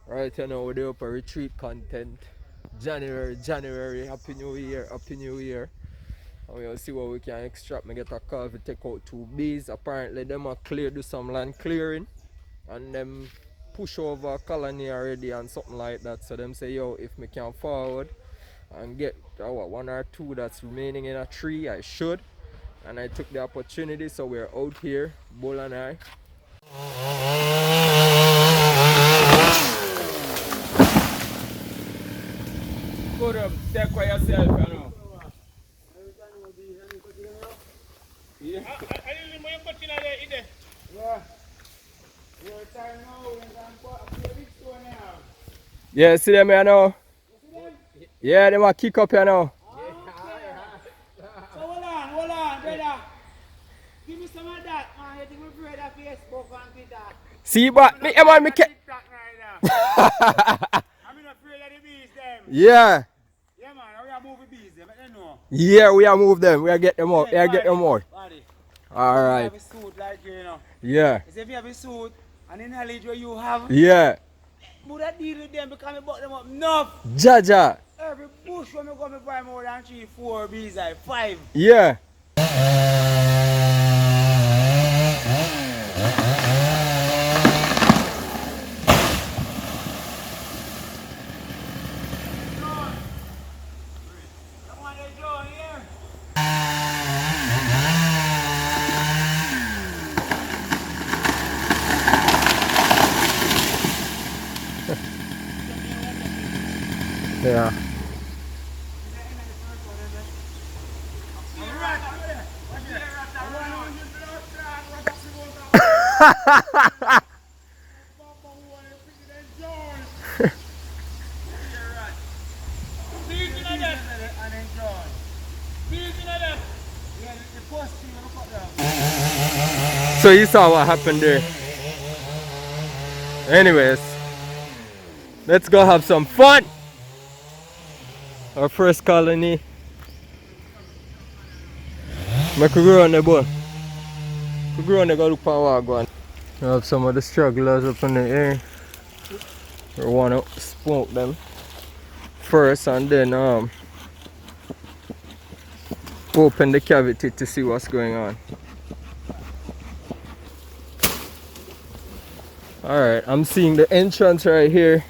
Right, you know, we're the upper retreat content. January, Happy New Year. And we'll see what we can extract. Me get a call to take out 2 bees. Apparently, them are do some land clearing. And them push over a colony already and something like that. So them say, yo, if me can forward and get one or two that's remaining in a tree, I should. And I took the opportunity, so we're out here, Bull and I. Good take for yourself, you know. Yeah. Yeah, see them here now. Yeah, they might kick up here now. So hold on, brother. Give me some of that, man. You think we afraid of Facebook and Twitter? See, but me, man, me can. I'm not afraid of the bees, them. Yeah. Yeah, man. We are moving bees, them. Let them know. Yeah, we are move them. We are get them out. We are get them out. Body. All right. You have a suit like you know. Yeah. You say if you have a suit and the knowledge what you have, Yeah. would I deal with them because I bought them up enough? Jaja. Every bush when I go me buy more than 3, 4 bees, like 5. Yeah. Yeah. So you saw what happened there. Anyways, let's go have some fun. Our first colony. Make we go on the boat. We go on the go look for what going. We have some of the stragglers up in the air. We want to smoke them first and then open the cavity to see what's going on. Alright, I'm seeing the entrance right here.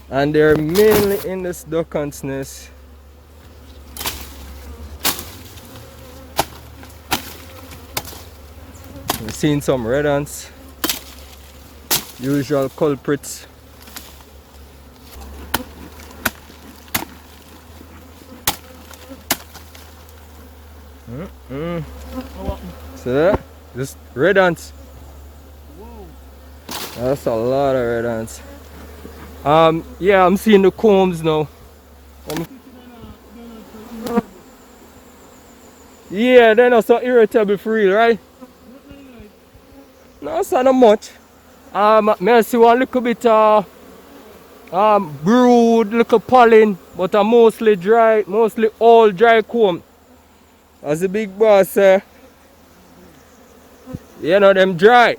And they're mainly in this duck hunt's nest. We're seeing some red ants. Usual culprits. See that? Just red ants. That's a lot of red ants. Yeah, I'm seeing the combs now. Yeah, they're not so irritable for real, right? No, it's not much. May I see one little bit brood, little pollen, but mostly dry, mostly all dry comb. As the big boss say, you know them dry.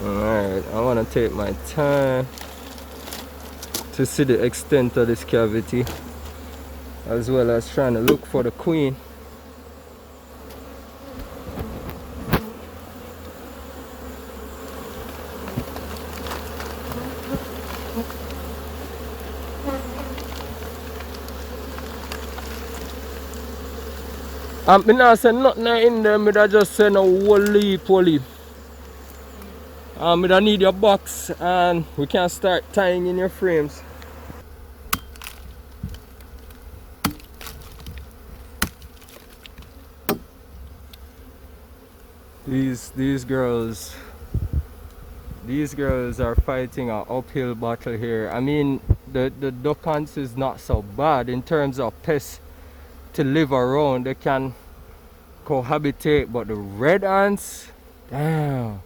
Alright, I want to take my time to see the extent of this cavity, as well as trying to look for the queen. I not say nothing in there, I just say no whole leap, whole leap. I need your box and we can start tying in your frames. These girls are fighting an uphill battle here. I mean, the duck hunts is not so bad in terms of pests to live around. They can cohabitate, but the red ants, damn,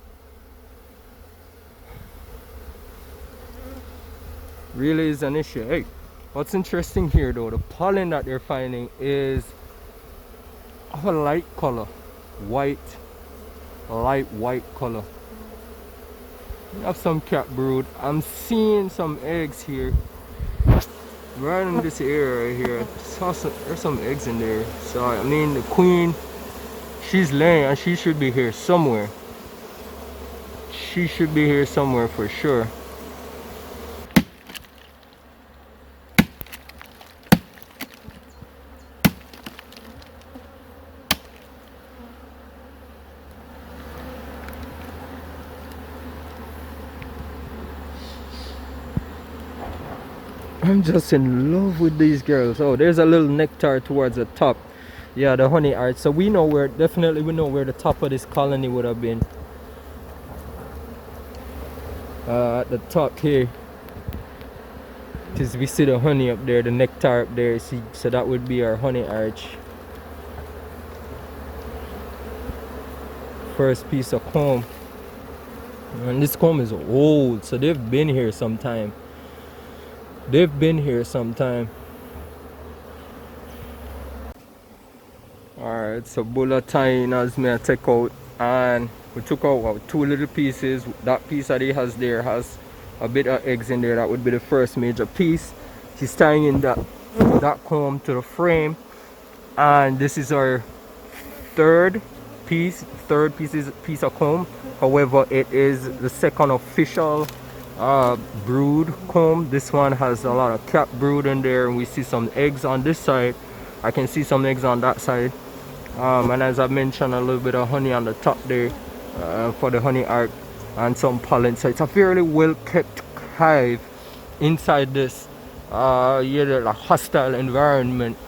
really is an issue. Hey, what's interesting here though, the pollen that they're finding is of a light color, white, light white color. We have some cat brood. I'm seeing some eggs here. Right in this area right here. There's some eggs in there. So I mean the queen, she's laying and she should be here somewhere. She should be here somewhere for sure. I'm just in love with these girls. Oh, there's a little nectar towards the top. Yeah, the honey art. So we know where, definitely we know where the top of this colony would have been. At the top here, because we see the honey up there, the nectar up there. See, so that would be our honey arch. First piece of comb. And this comb is old, so they've been here sometime. They've been here sometime. Alright, so bulla tying as me I take out, and we took out two little pieces. That piece that he has there has a bit of eggs in there. That would be the first major piece. She's tying in that comb to the frame, and this is our third piece of comb. However, it is the second official brood comb. This one has a lot of cat brood in there, and we see some eggs on this side. I can see some eggs on that side, and as I mentioned, a little bit of honey on the top there for the honey arc, and some pollen. So it's a fairly well kept hive inside this a hostile environment,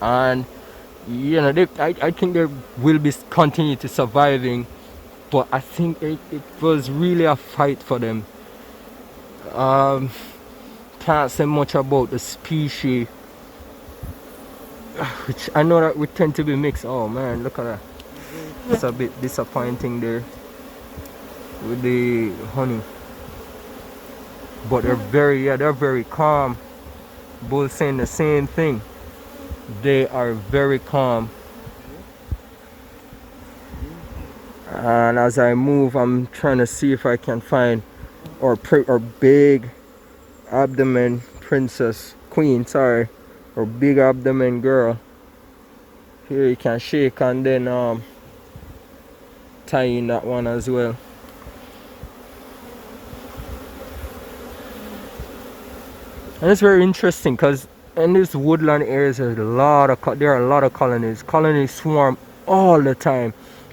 and you know I think they will be continue to surviving, but I think it was really a fight for them. Can't say much about the species, which I know that we tend to be mixed. Oh man, look at that. It's a bit disappointing there with the honey, but they're very calm. Both saying the same thing. They are very calm. And as I move, I'm trying to see if I can find our big abdomen queen, or big abdomen girl. Here you can shake and then tie in that one as well. And it's very interesting because in these woodland areas there are a lot of colonies. Colonies swarm all the time.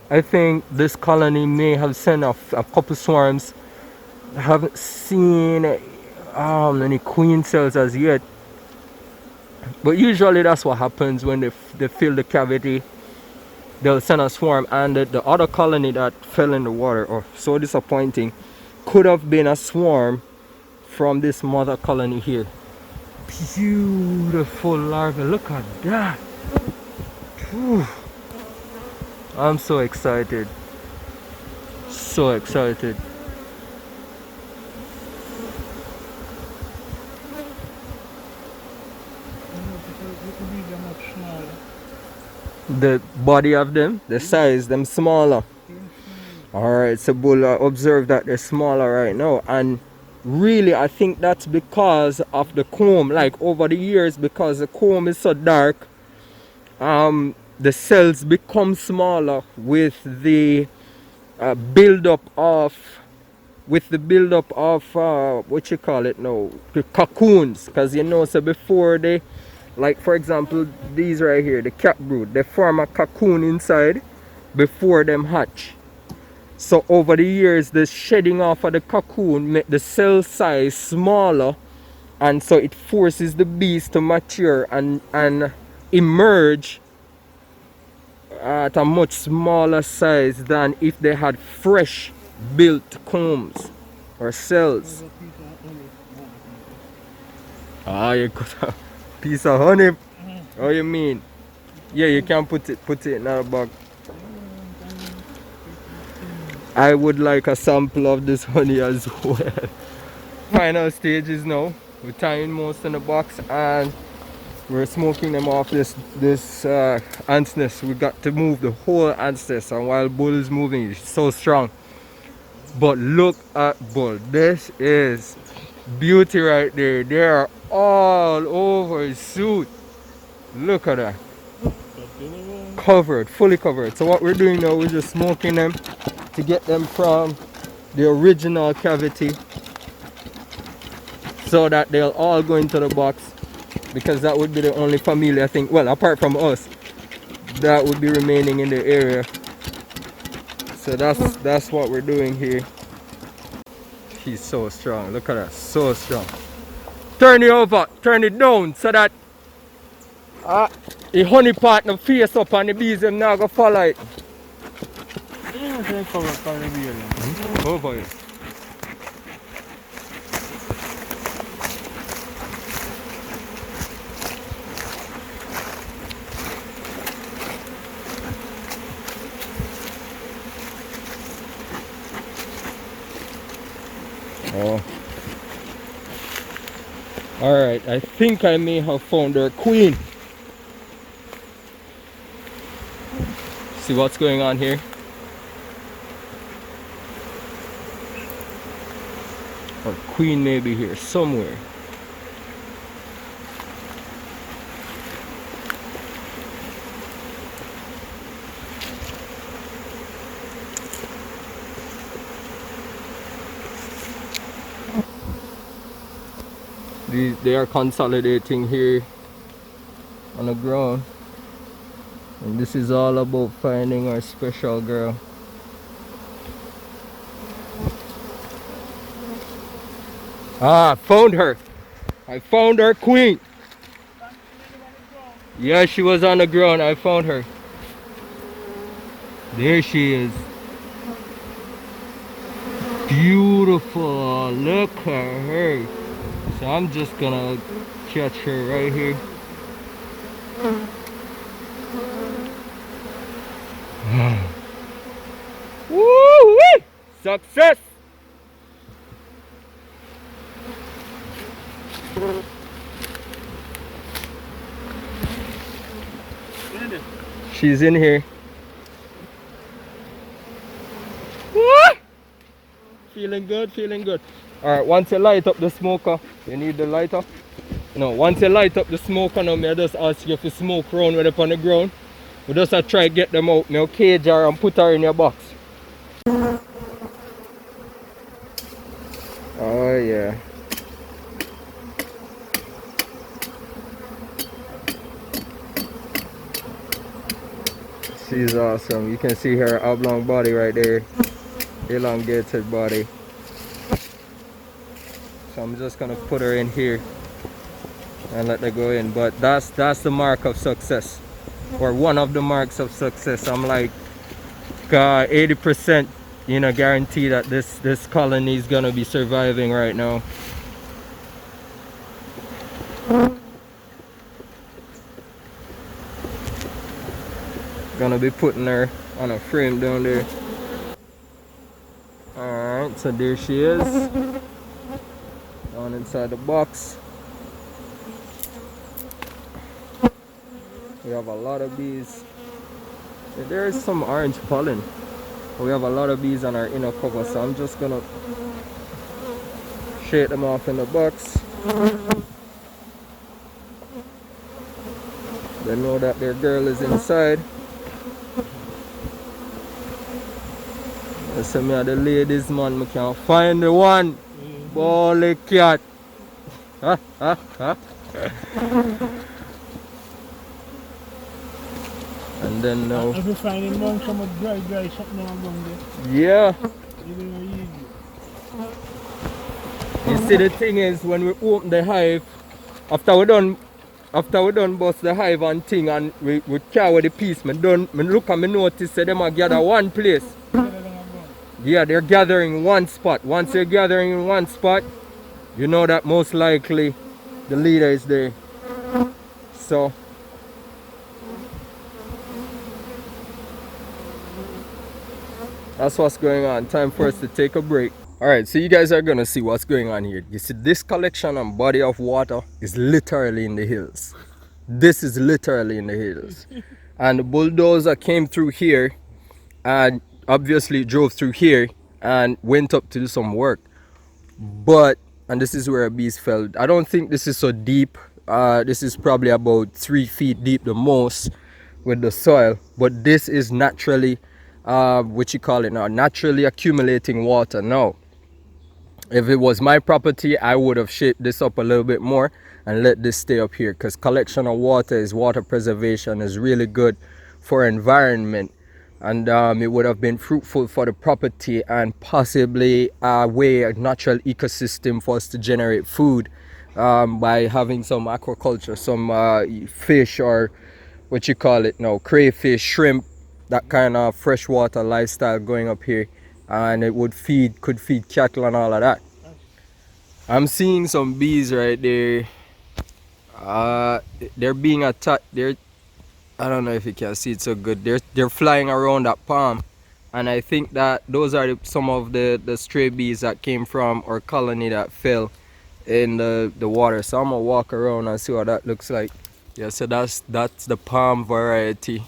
I think this colony may have sent off a couple swarms. I haven't seen any queen cells as yet, but usually that's what happens when they fill the cavity. They'll send a swarm, and the other colony that fell in the water, or so disappointing, could have been a swarm from this mother colony here. Beautiful larvae, look at that. Whew. I'm so excited, so excited. The body of them, the size, them smaller. Alright, so we'll observe that they're smaller right now, and really I think that's because of the comb. Like over the years, because the comb is so dark, the cells become smaller with the build-up of what you call it now, the cocoons. Because you know, so before they, like for example these right here, the cat brood, they form a cocoon inside before them hatch. So over the years, the shedding off of the cocoon make the cell size smaller, and so it forces the bees to mature and emerge at a much smaller size than if they had fresh built combs or cells. Ah, you got a piece of honey. Oh, you mean? Yeah, you can put it in a bag. I would like a sample of this honey as well. Final stages now. We're tying most in the box, and We're smoking them off this ants nest. We got to move the whole ants nest, and while bull is moving, it's so strong. But look at bull. This is beauty right there. They are all over his suit. Look at that. Covered, fully covered. So what we're doing now, we're just smoking them to get them from the original cavity, so that they'll all go into the box, because that would be the only family, I think, well, apart from us, that would be remaining in the area. So that's what we're doing here. He's so strong. Look at that, so strong. Turn it over, turn it down, so that the honey partner face up and the bees them now go follow it. Over here. Oh. Alright, I think I may have found our queen. See what's going on here? Our queen may be here somewhere. They are consolidating here on the ground, and this is all about finding our special girl. Found her. I found our queen. Yeah, she was on the ground. I found her. There she is. Beautiful. Look at her. So I'm just gonna catch her right here. Woo-wee! Success! She's in here. Woo! Feeling good, feeling good. Alright, once you light up the smoker, you need the lighter. No, once you light up the smoker, now I just ask you if you smoke around with it on the ground. We just try to get them out. Now cage her and put her in your box. Oh yeah. She's awesome. You can see her oblong body right there. Elongated body. So I'm just gonna put her in here and let her go in. But that's the mark of success, or one of the marks of success. I'm like 80%, guarantee that this colony is gonna be surviving right now. Gonna be putting her on a frame down there. Alright, so there she is, down inside the box. We have a lot of bees. There is some orange pollen. We have a lot of bees on our inner cover, so I'm just gonna shake them off in the box. They know that their girl is inside. I say me are the ladies, man. I can't find the one. Bally cat. Ha ha ha. And then now. If you find him one some dry something along there. Yeah. You see, the thing is, when we open the hive, after we done bust the hive and thing, and we carry the piece, me look and me notice that them are gather one place. Yeah, they're gathering in one spot. Once they're gathering in one spot, you know that most likely the leader is there. So that's what's going on. Time for us to take a break. Alright, so you guys are gonna see what's going on here. You see, this collection and body of water is literally in the hills. This is literally in the hills. And the bulldozer came through here and obviously drove through here and went up to do some work. But, and this is where bees fell. I don't think this is so deep. This is probably about 3 feet deep the most with the soil. But this is naturally, what you call it now, naturally accumulating water now. If it was my property, I would have shaped this up a little bit more and let this stay up here, because collection of water is water preservation, is really good for environment, and it would have been fruitful for the property and possibly a way, a natural ecosystem for us to generate food by having some aquaculture, some fish, or what you call it now, crayfish, shrimp, that kind of freshwater lifestyle going up here, and it would could feed cattle and all of that. I'm seeing some bees right there. They're being attacked. I don't know if you can see it so good. They're flying around that palm, and I think that those are some of the stray bees that came from our colony that fell in the water. So I'm gonna walk around and see what that looks like. Yeah, so that's the palm variety.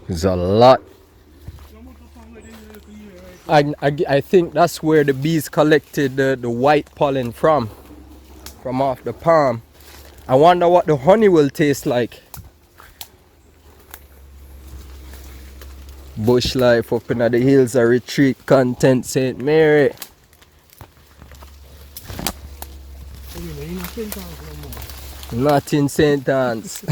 There's a lot. I think that's where the bees collected the white pollen from off the palm. I wonder what the honey will taste like. Bush life up in the hills, a retreat content, St. Mary. Not in St. Anne's.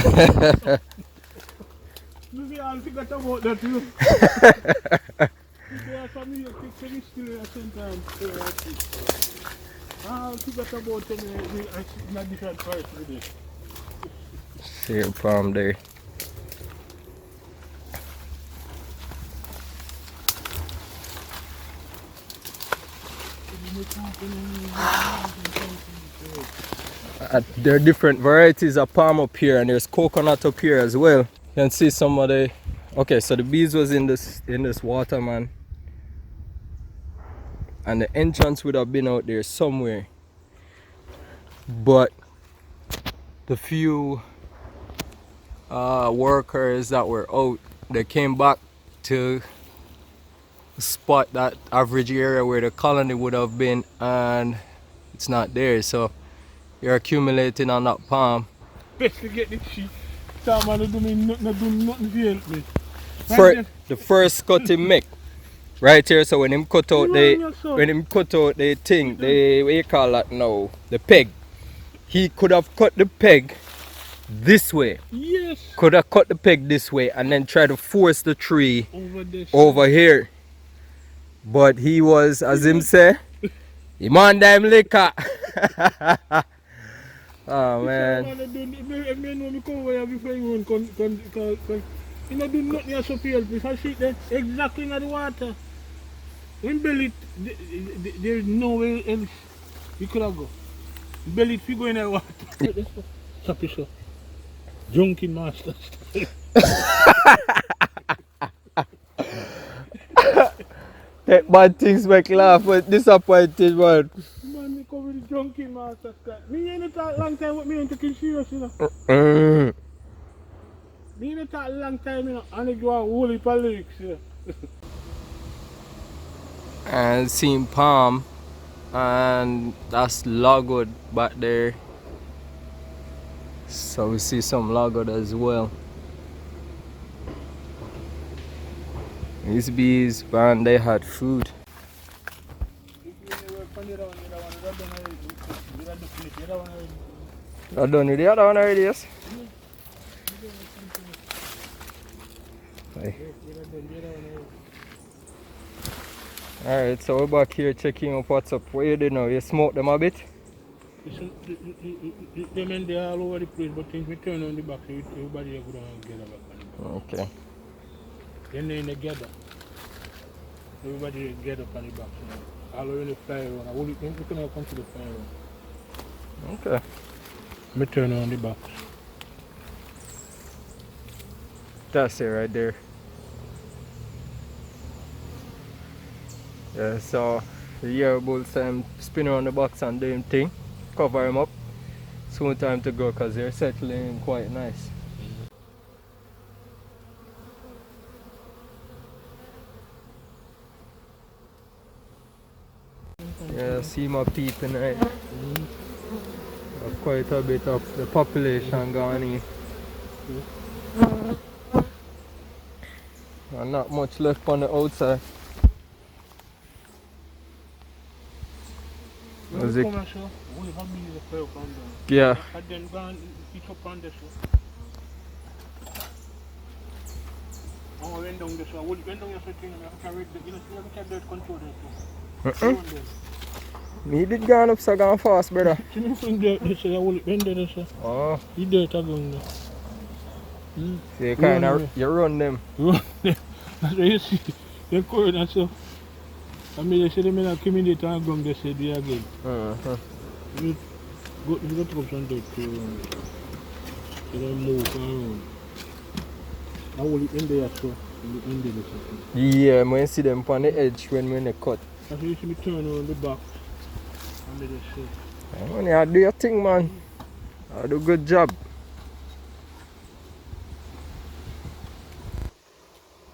See a palm there. There are different varieties of palm up here, and there's coconut up here as well. You can see some of the. Okay, so the bees was in this water, man, and the entrance would have been out there somewhere, but the few workers that were out, they came back to spot that average area where the colony would have been, and it's not there. So you're accumulating on that palm. Best to get the sheep. Someone do me nothing to help me. The first cut him make right here. So when him cut out the thing, the what you call that now, the peg, he could have cut the peg this way. Yes. Could have cut the peg this way and then try to force the tree over here. But he was, as him say, he man them liquor. Oh man. You know, do nothing else up here because see that exactly in the water. When belly, there's nowhere else you could have go. Belly, if you go in the water. Stop it, so. Drunken master. Take bad things make laugh, but disappointed one. Man, me come with the drunken master. Me ain't talk long time with me and taking serious, you know. Me ain't talk long time, you know, and it go a whole heap of lyrics, you know. And seen palm, and that's logwood back there. So we see some logwood as well. These bees, man, they had food. I done with the other one already, yes? Alright, so we're back here checking up what's up. What you do now? You smoke them a bit? The men, they are all over the place, but things we turn on the back, everybody go down and gather back. Okay. Then they gather. Everybody get up on the back. You know. All over the fire run. I will come to the fire run. Okay. Me turn on the back. That's it right there. Yeah, so The year bull time spin around the box and do him thing. Cover him up. Soon time to go because they're settling quite nice. Yeah, see my people tonight. Quite a bit of the population gone in. And not much left on the outside. Is it? Yeah. Me did gone up so gone fast, brother. Oh. You dirt are going there. So you kind of you run them. Run them. That's what you see. They're correct and so. I mean, they say they may not come in there and go they say they again. You go to up some dirt to they move around. I will end there so. In the end there. Yeah, I see them on the edge when they cut. That's why you see me turn around the back. And they just say. Yeah, do your thing, man. I do a good job.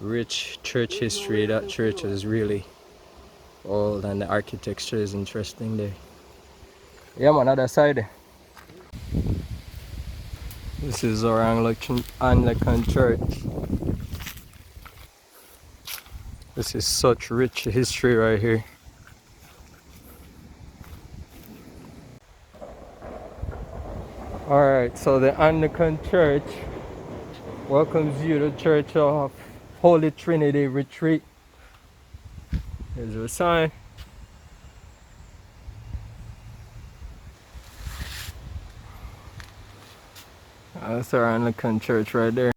Rich church history. That church is really old and the architecture is interesting there. Yeah, man, other side. This is our Anglican church. This is such rich history right here. Alright, so the Anglican church welcomes you to Church of Holy Trinity Retreat. Here's a sign. That's our Anglican church right there.